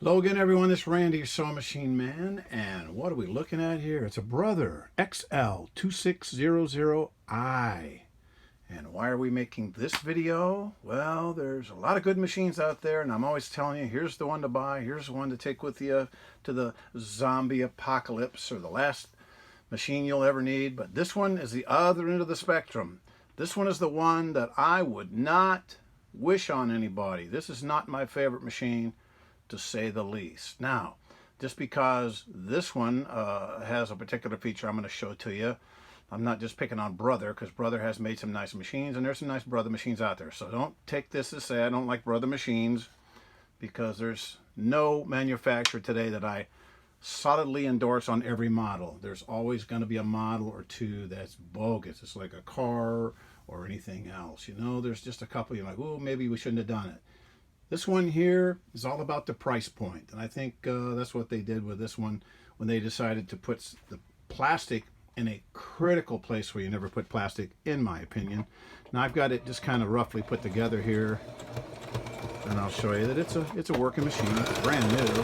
Hello again, everyone. This is Randy, your sewing machine man. And what are we looking at here? It's a Brother XL-2600i. And why are we making this video? Well, there's a lot of good machines out there, and I'm always telling you, here's the one to buy. Here's the one to take with you to the zombie apocalypse, or the last machine you'll ever need. But this one is the other end of the spectrum. This one is the one that I would not wish on anybody. This is not my favorite machine, to say the least. Now, just because this one has a particular feature I'm going to show to you, I'm not just picking on Brother, because Brother has made some nice machines, and there's some nice Brother machines out there. So don't take this to say I don't like Brother machines, because there's no manufacturer today that I solidly endorse on every model. There's always going to be a model or two that's bogus. It's like a car or anything else. You know, there's just a couple you're like, oh, maybe we shouldn't have done it. This one here is all about the price point, and I think that's what they did with this one when they decided to put the plastic in a critical place where you never put plastic, in my opinion. Now I've got it just kind of roughly put together here, and I'll show you that it's a working machine. It's brand new.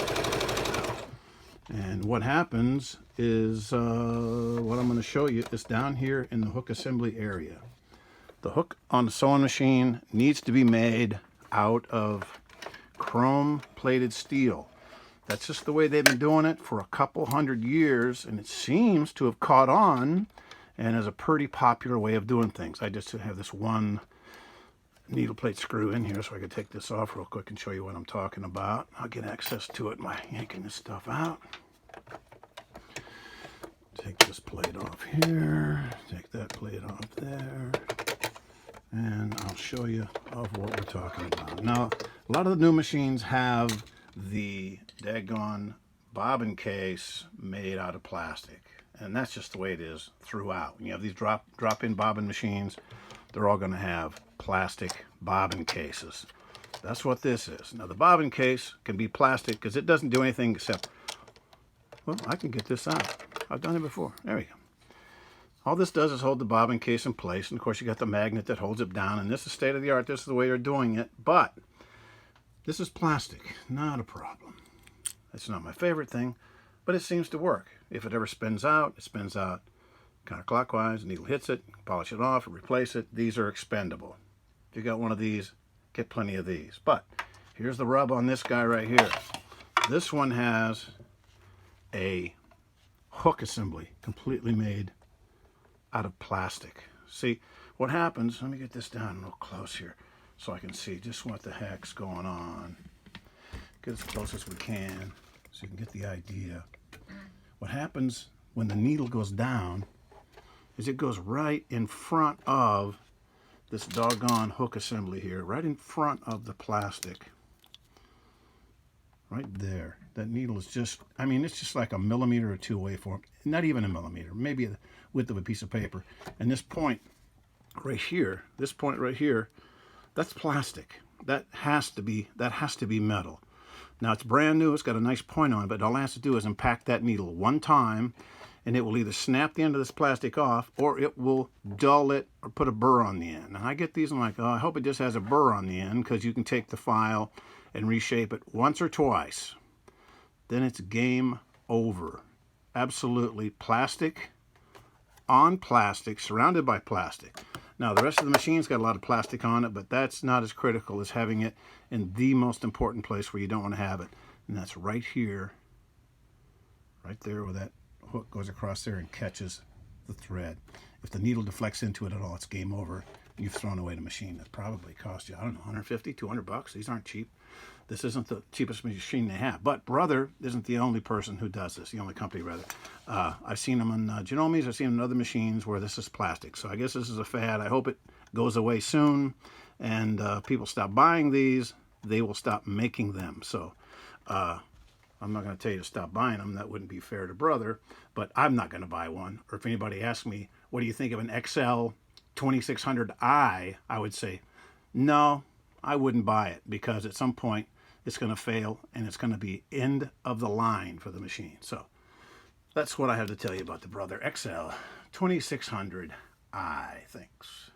And what happens is what I'm going to show you is down here in the hook assembly area. The hook on the sewing machine needs to be made out of chrome plated steel. That's just the way they've been doing it for a couple hundred years, and it seems to have caught on and is a pretty popular way of doing things. I just have this one needle plate screw in here so I can take this off real quick and show you what I'm talking about. I'll get access to it by yanking this stuff out. Take this plate off here, take that plate off there, and I'll show you of what we're talking about. Now, a lot of the new machines have the daggone bobbin case made out of plastic, and that's just the way it is throughout. When you have these drop-in bobbin machines, they're all going to have plastic bobbin cases. That's what this is. Now, the bobbin case can be plastic because it doesn't do anything except, well, I can get this out. I've done it before. There we go. All this does is hold the bobbin case in place, and of course you got the magnet that holds it down, and this is state of the art. This is the way you're doing it, but this is plastic, not a problem. It's not my favorite thing, but it seems to work. If it ever spins out, it spins out counterclockwise, the needle hits it, polish it off, and replace it. These are expendable. If you got one of these, get plenty of these. But here's the rub on this guy right here. This one has a hook assembly completely made out of plastic. See what happens, let me get this down real close here so I can see just what the heck's going on. Get as close as we can so you can get the idea. What happens when the needle goes down is it goes right in front of this doggone hook assembly here, right in front of the plastic. Right there. That needle is just, I mean, it's just like a millimeter or two away from it. Not even a millimeter, maybe the width of a piece of paper. And this point right here, that's plastic. That has to be metal. Now it's brand new, it's got a nice point on it, but all it has to do is impact that needle one time, and it will either snap the end of this plastic off, or it will dull it or put a burr on the end. And I get these and I'm like, oh, I hope it just has a burr on the end, because you can take the file and reshape it once or twice. Then it's game over. Absolutely plastic on plastic, surrounded by plastic. Now, the rest of the machine's got a lot of plastic on it, but that's not as critical as having it in the most important place where you don't want to have it. And that's right here, right there where that hook goes across there and catches the thread. If the needle deflects into it at all, it's game over. You've thrown away the machine. That probably cost you, I don't know, 150, 200 bucks. These aren't cheap. This isn't the cheapest machine they have. But Brother isn't the only person who does this, the only company rather. I've seen them on Genomi's, I've seen them on other machines where this is plastic. So I guess this is a fad. I hope it goes away soon and people stop buying these. They will stop making them. So I'm not going to tell you to stop buying them. That wouldn't be fair to Brother, but I'm not going to buy one. Or if anybody asks me, what do you think of an XL-2600i, I would say, no, I wouldn't buy it, because at some point it's going to fail and it's going to be end of the line for the machine. So that's what I have to tell you about the Brother XL-2600i. Thanks.